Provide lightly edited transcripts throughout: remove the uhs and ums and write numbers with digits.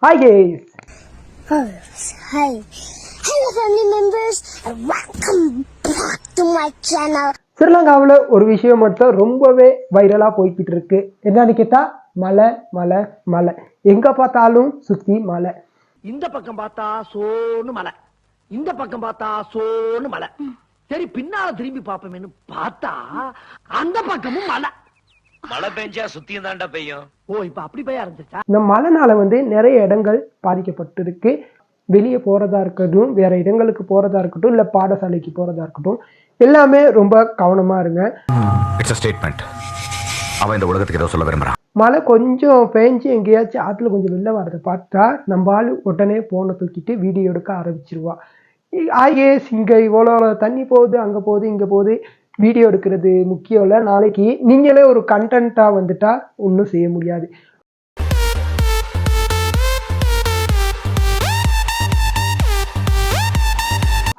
Hi guys. Hi. Hello family members and welcome back to my channel. ஸ்ரீலங்காவில் ஒரு விஷயம் மட்டும் ரொம்பவே வைரலா போய்கிட்டு இருக்கு. என்னன்னு கேட்டா மலை மலை மலை. எங்க பார்த்தாலும் சுத்தி மலை. இந்த பக்கம் பார்த்தா சோன்னு மலை, இந்த பக்கம் பார்த்தா சோன்னு மலை. சரி பின்னால திரும்பி பாப்போமேன்னு பார்த்தா அந்த பக்கமும் மலை. மழை பெஞ்சா சுத்தியும் தாண்டா பெய்யும். ஓ இப்ப அப்படி பெய்ய ஆரம்பிச்சிருச்சா? இந்த மழைனால நிறைய இடங்கள் பாதிக்கப்பட்டிருக்கு. வெளியே போறதா இருக்கட்டும், வேற இடங்களுக்கு போறதா இருக்கட்டும், இல்ல பாடசாலைக்கு போறதா இருக்கட்டும், எல்லாமே ரொம்ப கவனமா இருங்க. It's a statement. அவன் இந்த உலகத்துக்கு ஏதோ சொல்ல விரும்புறான். மழை கொஞ்சம் பெஞ்சு எங்கேயாச்சும் ஆற்றுல கொஞ்சம் வெளில வரதை பார்த்தா நம்ம ஆள் உடனே போனை தூக்கிட்டு வீடியோ எடுக்க ஆரம்பிச்சிருவா. ஐஏஎஸ் இங்கே இவ்வளோ தண்ணி போகுது, அங்கே போகுது, இங்கே போகுது, வீடியோ எடுக்கிறது முக்கியம் இல்லை. நாளைக்கு நீங்களே ஒரு கண்டென்ட்டாக வந்துட்டா ஒன்றும் செய்ய முடியாது.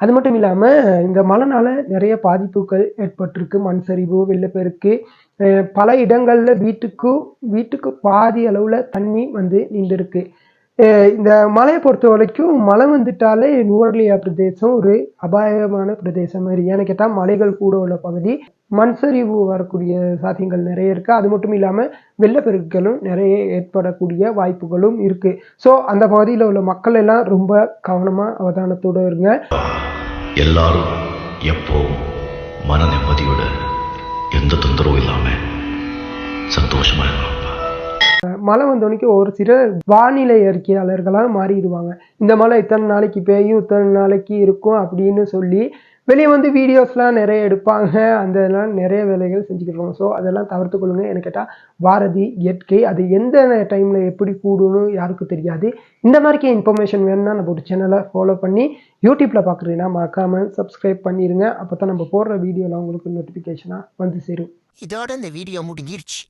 அது மட்டும் இல்லாமல் இந்த மழைனால நிறைய பாதிப்புகள் ஏற்பட்டிருக்கு. மண் சரிவு, வெள்ளப்பெருக்கு, பல இடங்களில் வீட்டுக்கு பாதி அளவில் தண்ணி நின்றுருக்கு. இந்த மலையை பொறுத்த வரைக்கும் மழை வந்துட்டாலே நுவர்லியா பிரதேசம் ஒரு அபாயமான பிரதேசம் மாதிரி. ஏன்னு கேட்டால் மலைகள் கூட உள்ள பகுதி, மண் சரிவு வரக்கூடிய சாத்தியங்கள் நிறைய இருக்குது. அது மட்டும் இல்லாமல் வெள்ளப்பெருக்களும் நிறைய ஏற்படக்கூடிய வாய்ப்புகளும் இருக்குது. ஸோ அந்த பகுதியில் உள்ள மக்கள் எல்லாம் ரொம்ப கவனமாக அவதானத்தோடு இருங்க. எல்லாரும் எப்போவும் மன நிம்மதியோட எந்த தொந்தரவும் இல்லாமல் சந்தோஷமாக இருக்கலாம். மழை வந்தோடனே ஒரு சில வானிலை அறிக்கையாளர்களாக மாறிடுவாங்க. இந்த மழை இத்தனை நாளைக்கு பெய்யும், இத்தனை நாளைக்கு இருக்கும் அப்படின்னு சொல்லி வெளியே வீடியோஸ்லாம் நிறைய எடுப்பாங்க. அந்த இதெல்லாம் நிறைய வேலைகள் செஞ்சுக்கிடுவாங்க. ஸோ அதெல்லாம் தவிர்த்து கொள்ளுங்க. எனக்கு கேட்டால் வாரதி இயற்கை அது எந்த டைமில் எப்படி கூடுன்னு யாருக்கும் தெரியாது. இந்த மாதிரி இன்ஃபர்மேஷன் வேணும்னா நம்ம ஒரு சேனலை ஃபாலோ பண்ணி யூடியூப்பில் பார்க்குறீங்கன்னா மறக்காமல் சப்ஸ்கிரைப் பண்ணிடுங்க. அப்போ தான் நம்ம போடுற வீடியோவில் உங்களுக்கு நோட்டிஃபிகேஷனாக சேரும். இதோட இந்த வீடியோ முடிஞ்சிருச்சு.